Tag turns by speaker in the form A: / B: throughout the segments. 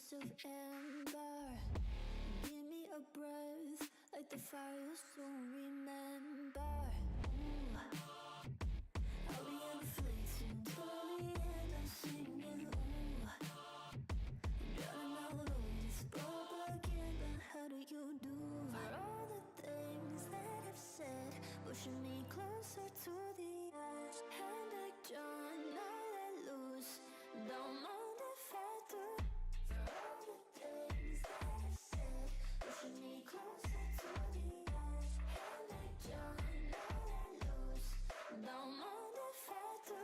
A: hearts of amber. Give me a breath like the fire you'll soon remember. Ooh. I'll be inflating till the end. I'm singing. Ooh. Drowning out this propaganda. How do you do for all the things that I've said, pushing me closer to the edge? And I don't know let loose. Don't mind if I do. For all the things that I've said, pushing me closer to the edge. And I don't know let loose. Don't mind if I do.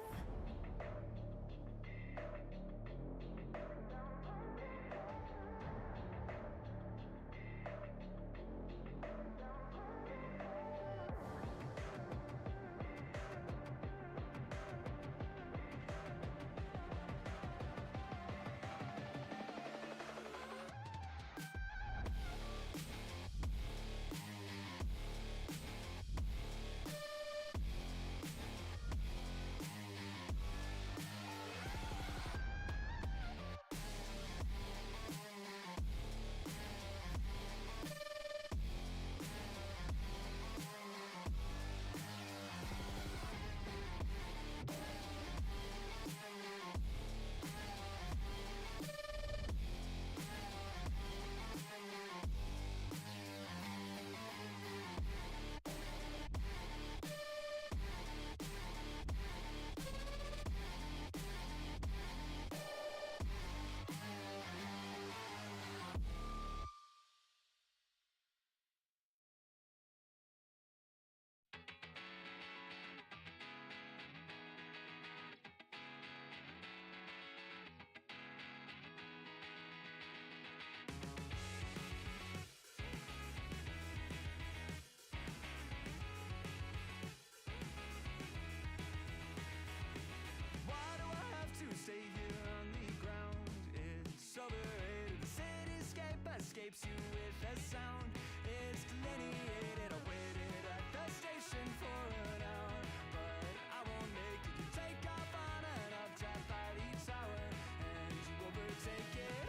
B: Stay here on the ground. It's overrated. The cityscape escapes you with a sound. It's delineated. I waited at the station for an hour, but I won't make it. You take off on an updraft by the tower, and you overtake it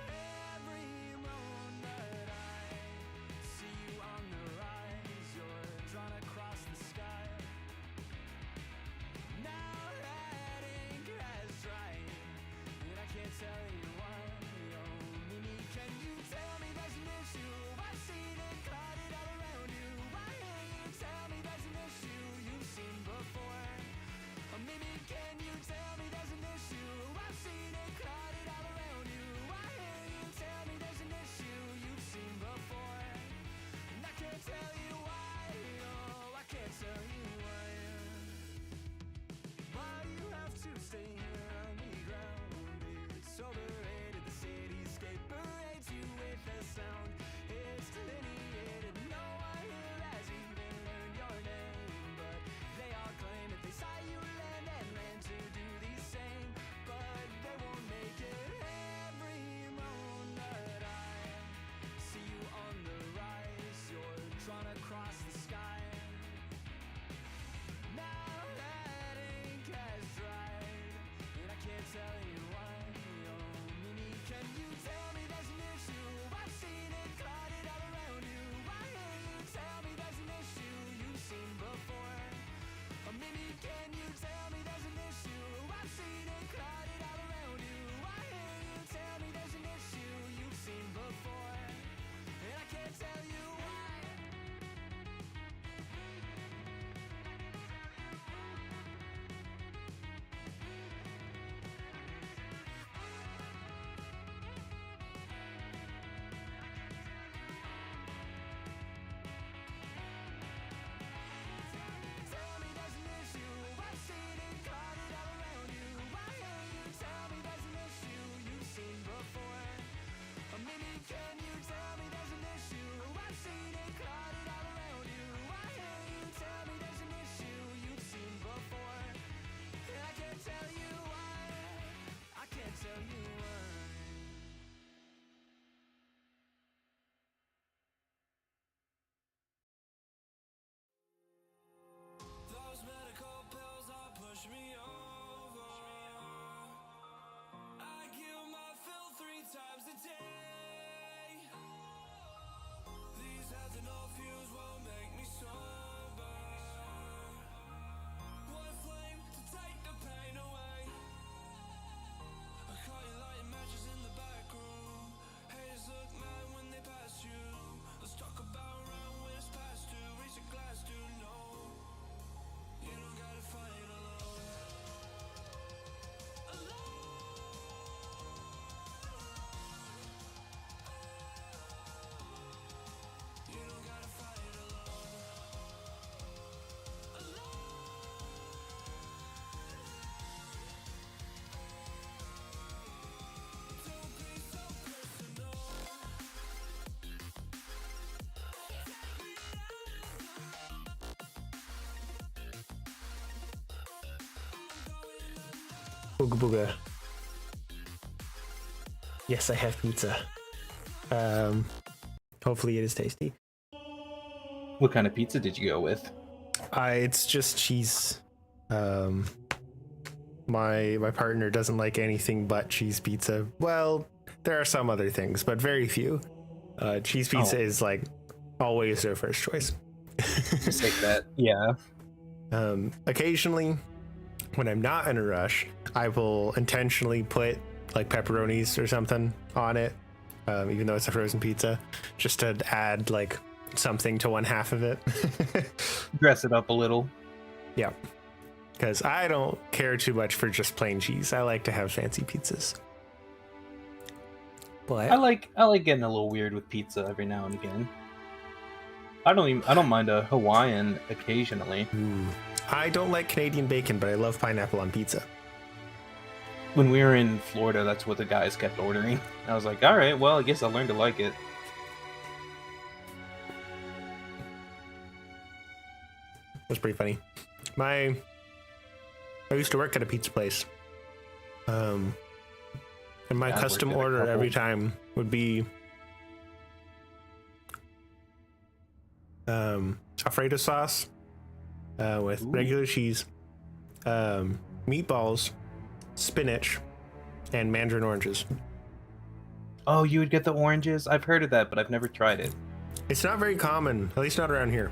B: every moment. I see you on the rise. You're drawn across the sky. Now that ink has dried, and I can't tell you why. Oh, Mimi, can you tell me there's an issue? I've seen it clouded all around you. Why can't you tell me there's an issue you've seen before? Oh, Mimi, can you tell me there's an issue? I've seen it clouded all around you. Why can't you tell me there's an issue you've seen before? And I can't tell you why. Oh, I can't tell you why. Why you have to stay here on the ground? It's overrated. The cityscape parades you with a sound. It's delineated. No one here has even learned your name, but they all claim that they saw you land and ran to do the same. But they won't make it every moment. I see you on the rise. You're drawn across the sky. Now that ink has dried, and I can't tell you why. Oh, Mimi, can you tell me there's an issue? I've seen it clouded all around you. Why can't you tell me there's an issue you've seen before? Oh, Mimi, can you tell me there's an issue? I've seen it clouded all around you. Why can't you tell me there's an issue you've seen before? And I can't tell you why.
C: Booga booga. Yes, I have pizza. Hopefully it is tasty.
D: What kind of pizza did you go with?
C: It's just cheese. My partner doesn't like anything but cheese pizza. Well, there are some other things, but very few. Cheese pizza is like always their first choice.
D: Just like that. Yeah.
C: Occasionally, when I'm not in a rush, I will intentionally put like pepperonis or something on it, even though it's a frozen pizza, just to add like something to one half of it.
D: Dress it up a little.
C: Yeah, because I don't care too much for just plain cheese. I like to have fancy pizzas. But
D: I like getting a little weird with pizza every now and again. I don't mind a Hawaiian occasionally.
C: I don't like Canadian bacon, but I love pineapple on pizza.
D: When we were in Florida, that's what the guys kept ordering. I was like, all right, well, I guess I'll learn to like it.
C: That's pretty funny. I used to work at a pizza place. And my
D: Yeah, I
C: custom
D: worked at a
C: order
D: couple.
C: every time would be Alfredo sauce with regular cheese, meatballs, spinach, and mandarin oranges.
D: Oh, you would get the oranges? I've heard of that, but I've never tried it.
C: It's not very common, at least not around here.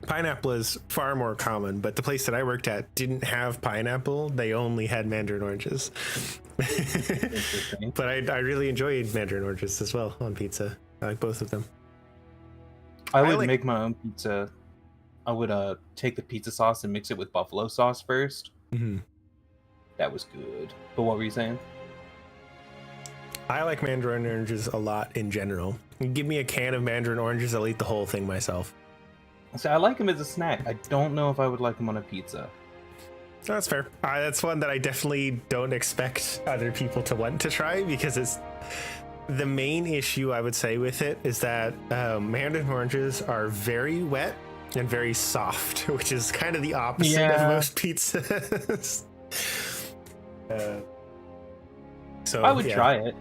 C: Pineapple is far more common, but the place that I worked at didn't have pineapple. They only had mandarin oranges.
D: Interesting.
C: But I really enjoyed mandarin oranges as well on pizza. I like both of them.
D: I would
C: like-
D: make my own pizza. I would take the pizza sauce and mix it with buffalo sauce first.
C: Mm-hmm.
D: That was good. But what were you saying?
C: I like mandarin oranges a lot in general. You give me a can of mandarin oranges, I'll eat the whole thing myself.
D: So I like them as a snack. I don't know if I would like them on a pizza.
C: That's fair. That's one that I definitely don't expect other people to want to try, because it's the main issue I would say with it is that mandarin oranges are very wet and very soft, which is kind of the opposite of most pizzas. So
D: I would try it.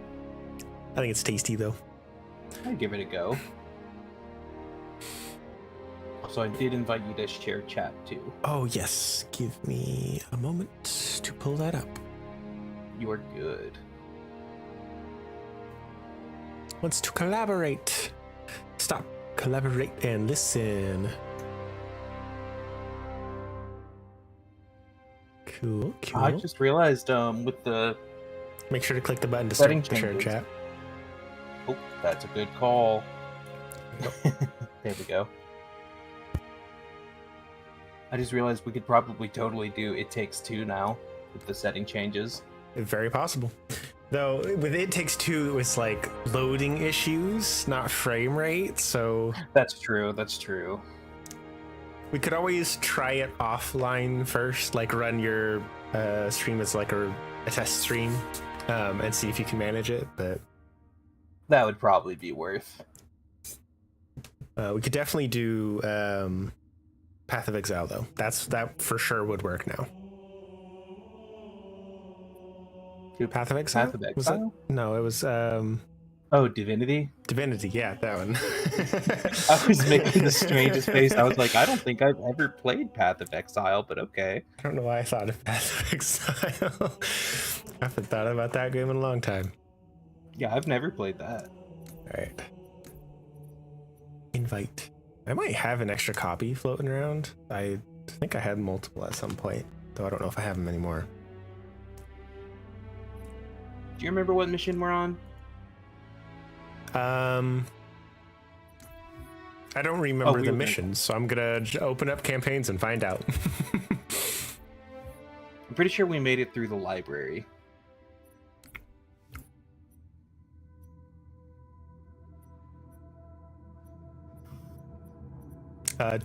C: I think it's tasty though.
D: I'd give it a go. So I did invite you to share chat too.
C: Oh yes, give me a moment to pull that up.
D: You are good.
C: Wants to collaborate. Stop, collaborate, and listen. Cool.
D: I just realized with the
C: Make sure to click the button to
D: setting
C: start the share
D: changes.
C: chat.
D: Oh, that's a good call. There we go. I just realized we could probably totally do It Takes Two now with the setting changes.
C: Very possible. Though with It Takes Two, it was like loading issues, not frame rate. So
D: That's true. That's true.
C: we could always try it offline first, like run your stream as like a test stream, and see if you can manage it. But
D: That would probably be worth.
C: we could definitely do Path of Exile though. That for sure would work now. Path of Exile?
D: Path of
C: Was that?
D: Exile?
C: No, it was
D: Oh, Divinity?
C: Divinity. Yeah, that one.
D: I was making the strangest face. I was like, I don't think I've ever played Path of Exile, but okay.
C: I don't know why I thought of Path of Exile. I haven't thought about that game in a long time.
D: Yeah, I've never played that.
C: All right. Invite. I might have an extra copy floating around. I think I had multiple at some point, though I don't know if I have them anymore.
D: Do you remember what mission we're on?
C: I don't remember
D: we
C: the
D: were-
C: missions, so I'm gonna open up campaigns and find out.
D: I'm pretty sure we made it through the library.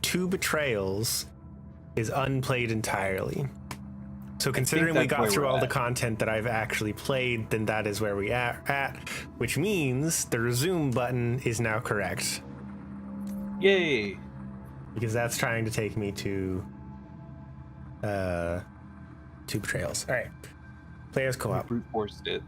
C: Two Betrayals is unplayed entirely. So considering we
D: that's
C: got
D: where
C: through
D: we're
C: all the
D: at.
C: content that I've actually played, then that is where we are at, which means the resume button is now correct,
D: Yay!
C: because that's trying to take me to Two betrayals. All right. Players co-op.
D: Brute forced it.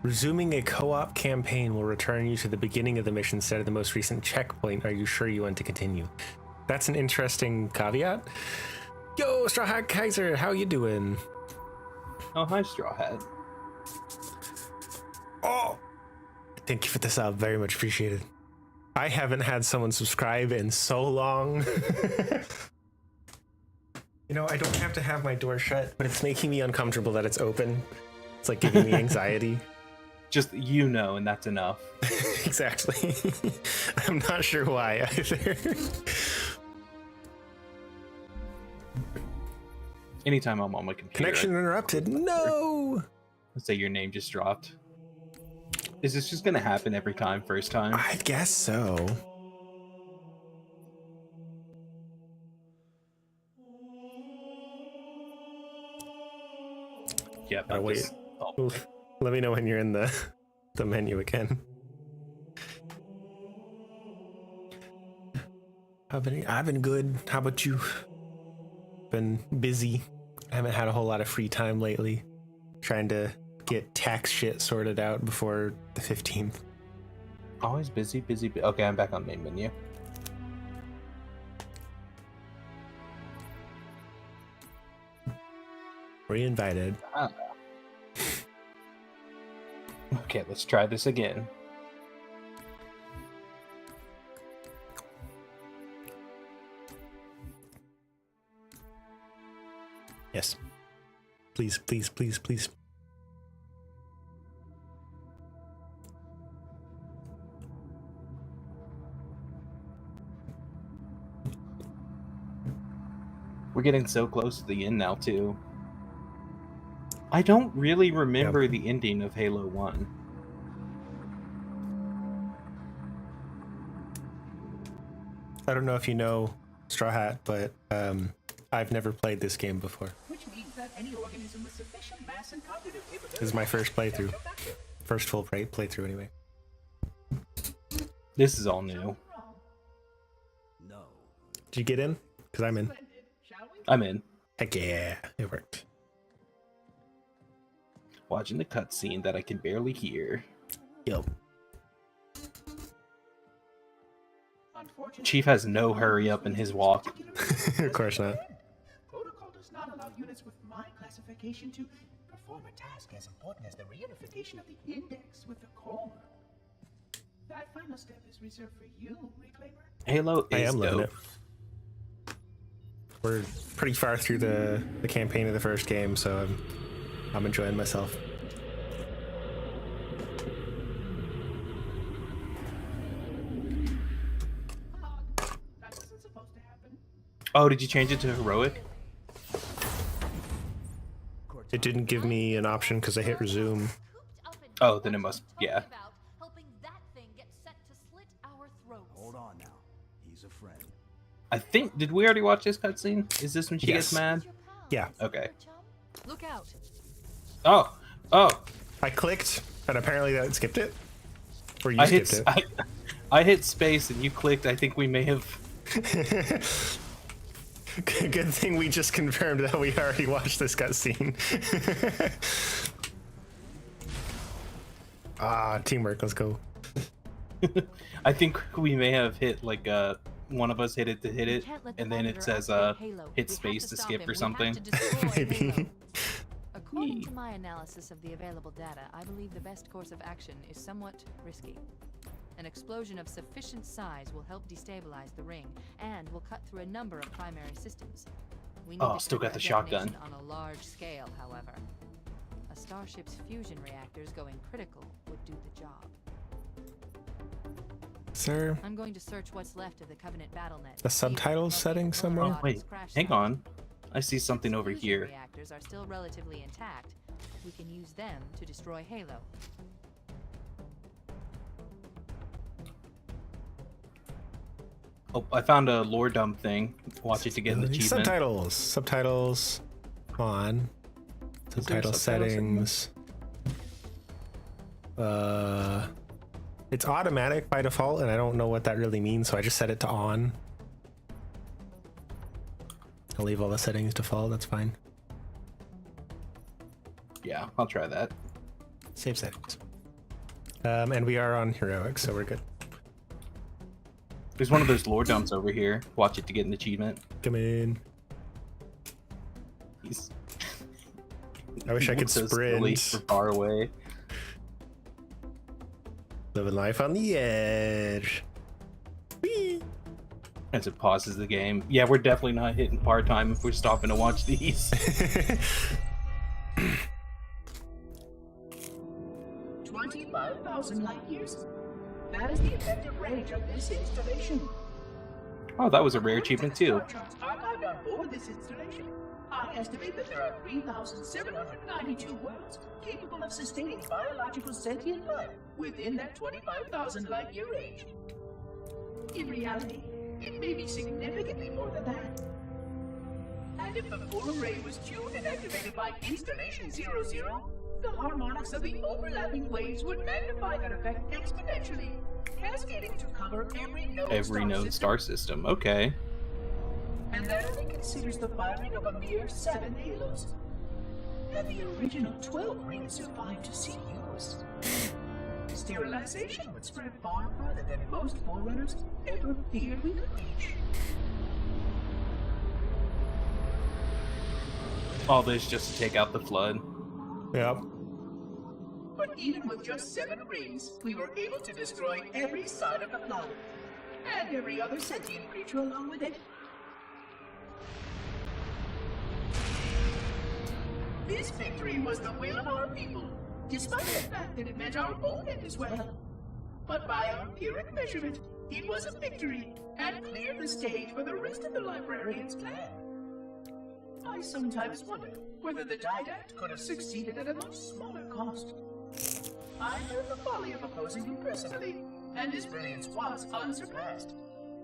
C: Resuming a co-op campaign will return you to the beginning of the mission instead of the most recent checkpoint. Are you sure you want to continue? That's an interesting caveat. Yo, Straw Hat Kaiser, how you doing?
D: Oh, hi, Straw Hat.
C: Oh, thank you for the sub. Very much appreciated. I haven't had someone subscribe in so long. You know, I don't have to have my door shut, but it's making me uncomfortable that it's open. It's like giving me anxiety.
D: Just you know, and that's enough.
C: Exactly. I'm not sure why either.
D: Anytime I'm on my computer.
C: Connection interrupted. No!
D: Let's say your name just dropped. Is this just gonna happen every time, first time?
C: I guess so.
D: Yeah,
C: Oh, wait.
D: just- oh.
C: Oof. Let me know when you're in the menu again. I've been good. How about you? Been busy. I haven't had a whole lot of free time lately. Trying to get tax shit sorted out before the 15th.
D: Always busy. Okay, I'm back on main menu.
C: Reinvited.
D: Okay, let's try this again.
C: Yes. Please, please, please, please.
D: We're getting so close to the end now, too. I don't really remember the ending of Halo 1.
C: I don't know if you know Straw Hat, but I've never played this game before.
E: Which means that any organism with sufficient mass and cognitive capability.
C: This is my first playthrough. First full playthrough, anyway.
D: This is all new.
E: No.
C: Did you get in? Because I'm in.
E: Splendid, shall we?
D: I'm in.
C: Heck yeah, it worked.
D: Watching the cutscene that I can barely hear.
C: Yo.
E: Unfortunately,
D: Chief has no hurry up in his walk.
C: Of course not.
E: protocol does not allow units with my classification to perform a task as important as the reunification of the index with the core. That final step is reserved for you, Reclaimer.
D: Halo
C: I
D: is
C: am loving
D: dope.
C: it. We're pretty far through the campaign of the first game, so I'm enjoying myself.
E: That wasn't supposed to happen.
D: Oh, did you change it to heroic?
C: It didn't give me an option because I hit resume.
D: Oh, then it must, yeah.
F: Hold on now. He's a friend.
D: I think, did we already watch this cutscene? Is this when she
C: Yes.
D: gets mad?
C: Yeah,
D: Okay.
G: Look out.
D: Oh,
C: I clicked, and apparently that skipped it. Or you
D: I hit,
C: skipped it.
D: I hit space and you clicked. I think we may have.
C: Good thing we just confirmed that we already watched this cutscene. Teamwork, let's go.
D: I think we may have hit like one of us hit it to hit it, and then it says hit space to skip or something.
C: Maybe.
G: According to my analysis of the available data, I believe the best course of action is somewhat risky. An explosion of sufficient size will help destabilize the ring and will cut through a number of primary systems. We need to
D: Still got
G: cover
D: the
G: a
D: shotgun.
G: detonation on a large scale, however. A starship's fusion reactors going critical would do the job.
C: Sir,
G: I'm going to search what's left of the Covenant battle net.
C: a subtitles setting somewhere?
D: Oh, wait, hang on. I see something over
G: Fusion
D: here.
G: reactors are still relatively intact. We can use them to destroy Halo.
D: Oh, I found a lore dump thing. Watch it to get an achievement.
C: Subtitles on. Subtitle settings. It's automatic by default, and I don't know what that really means, so I just set it to on. I'll leave all the settings default, that's fine.
D: Yeah, I'll try that.
C: Save settings. And we are on heroic, so we're good.
D: There's one of those lore dumps over here. Watch it to get an achievement.
C: Come in.
D: He's
C: I wish I could
D: so silly
C: sprint.
D: from far away.
C: Living life on the edge. Whee!
D: As it pauses the game. Yeah, we're definitely not hitting part time if we're stopping to watch these.
E: 25,000 light years. That is the effective range of this installation.
D: Oh, that was a rare achievement too.
E: Archived on board this installation, I estimate that there are 3,792 worlds capable of sustaining biological sentient life within that 25,000 light year range. In reality, it may be significantly more than that. And if the full array was tuned and activated by installation 00, the harmonics of the overlapping waves would magnify that effect exponentially, cascading to cover every known
D: star system. Okay.
E: And that only considers the firing of a mere 7 halos. And the original 12 rings survived to see use. Sterilization would spread far farther than most forerunners ever feared we could reach.
D: All this just to take out the flood.
C: Yep.
E: But even with just 7 rings, we were able to destroy every side of the flood. And every other sentient creature along with it. This victory was the will of our people, despite the fact that it meant our own end as well. But by our empiric measurement, it was a victory, and cleared the stage for the rest of the librarian's plan. I sometimes wonder whether the Didact could have succeeded at a much smaller cost. I know the folly of opposing him personally, and his brilliance was unsurpassed.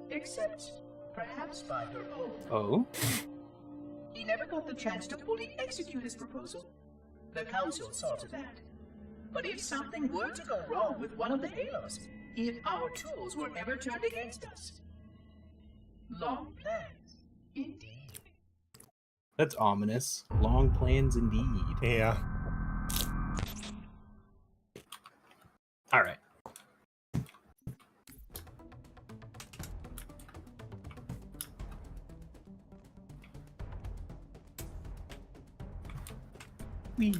E: Except, perhaps by her own.
D: Oh?
E: He never got the chance to fully execute his proposal. The council saw to that. But if something were to go wrong with one of the halos, if our tools were ever turned against us. Long plans, indeed.
D: That's ominous. Long plans indeed.
C: Yeah.
D: Alright. Whee.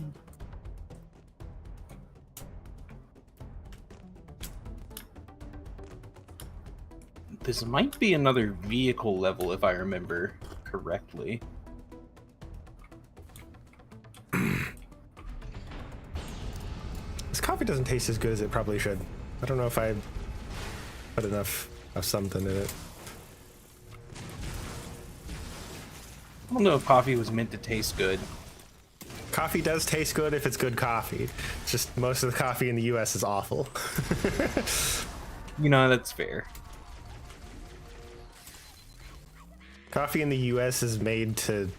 D: This might be another vehicle level if I remember correctly.
C: This coffee doesn't taste as good as it probably should. I don't know if I put enough of something in it.
D: I don't know if coffee was meant to taste good.
C: Coffee does taste good if it's good coffee. It's just most of the coffee in the US is awful.
D: You know, that's fair.
C: Coffee in the US is made to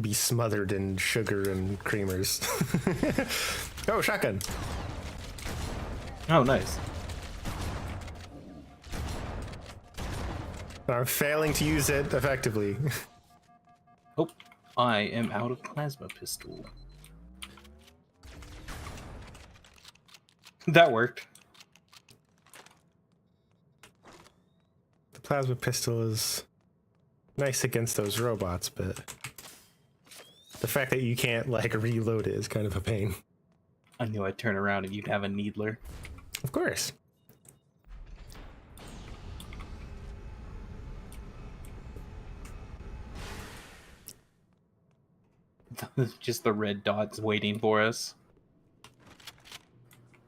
C: be smothered in sugar and creamers. Oh, shotgun.
D: Oh, nice.
C: I'm failing to use it effectively.
D: Oh, I am out of plasma pistol. That worked.
C: The plasma pistol is nice against those robots, but the fact that you can't, like, reload it is kind of a pain.
D: I knew I'd turn around and you'd have a needler.
C: Of course.
D: Just the red dots waiting for us.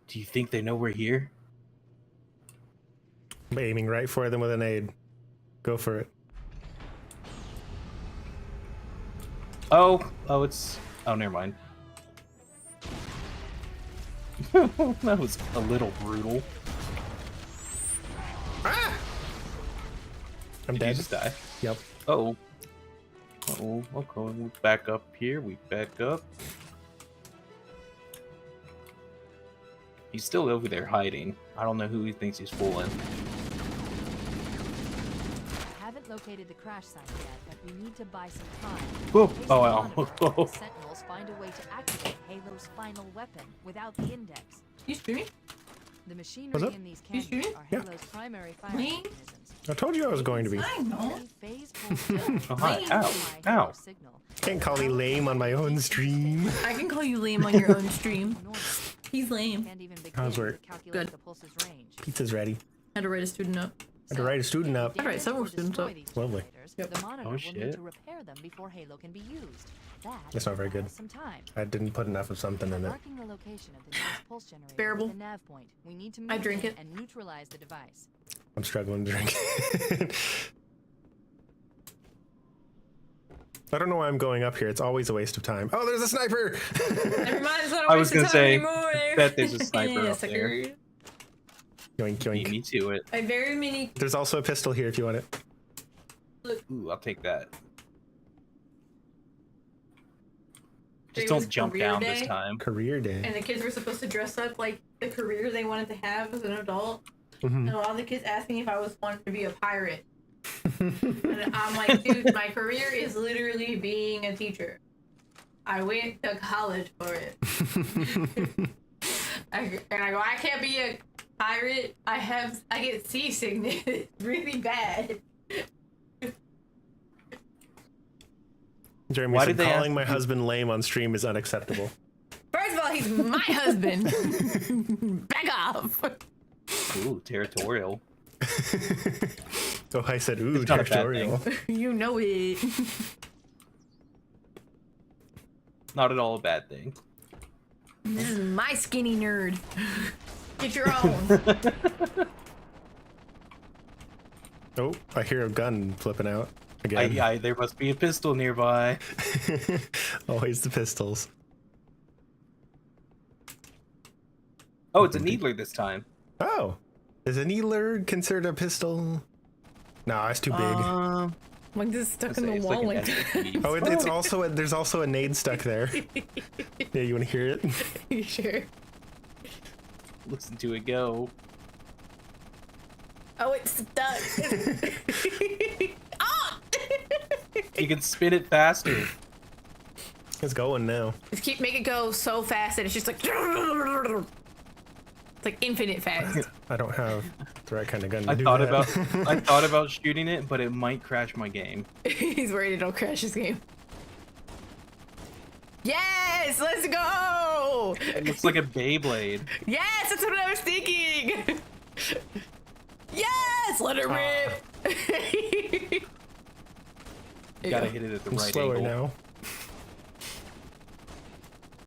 D: Do you think they know we're here?
C: I'm aiming right for them with an aid. Go for it.
D: Oh, it's... Oh, never mind. That was a little brutal.
C: Ah! I'm
D: Did
C: dead.
D: you just die?
C: Yep.
D: Uh-oh. Uh-oh, okay, we back up here, we back up. He's still over there hiding. I don't know who he thinks he's fooling.
G: Haven't located located the crash site yet, but we need to buy some time.
D: Whoop.
G: In case
D: Oh,
G: the
D: wow.
G: Monitor and the Sentinels find a way to activate Halo's final weapon without the index.
H: You streaming?
G: The machinery
C: What's up?
G: in these
H: You
G: cannons
H: shooting?
G: are
C: Yeah.
G: Halo's primary fire
H: Wait.
G: mechanisms.
C: I told you I was going to be.
H: I know.
G: Every phase pulse down
D: Oh, hi.
G: is
D: Ow.
G: amplified
D: Ow.
G: Halo signal.
C: Can't call me lame on my own stream.
H: I can call you lame on your own stream.
G: Normal.
H: He's lame.
G: Can't even begin
C: How's
G: to
C: work?
G: calculate
H: Good.
G: the pulse's range.
C: Pizza's ready.
H: Had to write a student up.
C: Had to write a student up.
H: I'd write several students up.
C: Lovely.
H: Yep.
G: The monitor
D: Oh,
G: will
D: shit.
G: need to repair them before Halo can be used.
C: That's not very
G: will buy
C: good.
G: us Some time.
C: I didn't put enough of something in it.
G: Marking the location of the nearest pulse generator
H: Bearable.
G: with the nav point. We need to move
H: I drink
G: in
H: it.
G: and neutralize the device.
C: I'm struggling to drink. I don't know why I'm going up here. It's always a waste of time. Oh, there's a sniper!
H: Never mind, it's not a
D: I was
H: waste of
D: gonna
H: time
D: say,
H: anymore.
D: bet there's a sniper
H: Yeah,
D: up there.
H: sucker.
C: Yoink,
D: Beat me
C: yoink.
D: to it.
H: I very many.
C: There's also a pistol here if you want it.
D: Ooh, I'll take that.
H: Today
D: Just
H: was
D: don't jump
H: career
D: down
H: day.
D: this time.
C: Career day.
H: And the kids were supposed to dress up like the career they wanted to have as an adult.
C: Mhm.
H: And a lot of the kids asked me if I was wanting to be a pirate. And I'm like, dude, my career is literally being a teacher. I went to college for it. And I go, I can't be a pirate. I get seasickness really bad.
C: Jeremy
D: Why
C: said
D: did they
C: calling
D: ask
C: my
D: you-
C: husband lame on stream is unacceptable.
H: First of all, he's my husband. Back off.
D: Ooh, territorial.
C: Oh, I said, ooh,
D: It's not a bad
C: territorial.
H: You know it.
D: Not at all a bad thing.
H: This is my skinny nerd. Get your own.
C: Oh, I hear a gun flipping out again.
D: There must be a pistol nearby.
C: Always the pistols.
D: Oh, it's a needler this time.
C: Oh, is a needler considered a pistol? No, it's too big.
H: Like this stuck in the
D: It's
H: wall
D: like
H: like
D: an
C: Oh, it's also there's also a nade stuck there. Yeah, you want to hear it?
H: You sure?
D: Listen to it go.
H: Oh, it's stuck. Ah!
D: You can spin it faster.
C: It's going now.
H: Just make it go so fast that it's just like it's like infinite fast.
C: I don't have the right kind of gun to
D: I
C: do
D: thought
C: that.
D: I thought about shooting it, but it might crash my game.
H: He's worried it'll crash his game. Yes, let's go.
D: It looks like a Beyblade.
H: Yes, that's what I was thinking. Yes, let it rip.
D: You gotta hit it at the
C: I'm
D: right
C: slower
D: angle.
C: now.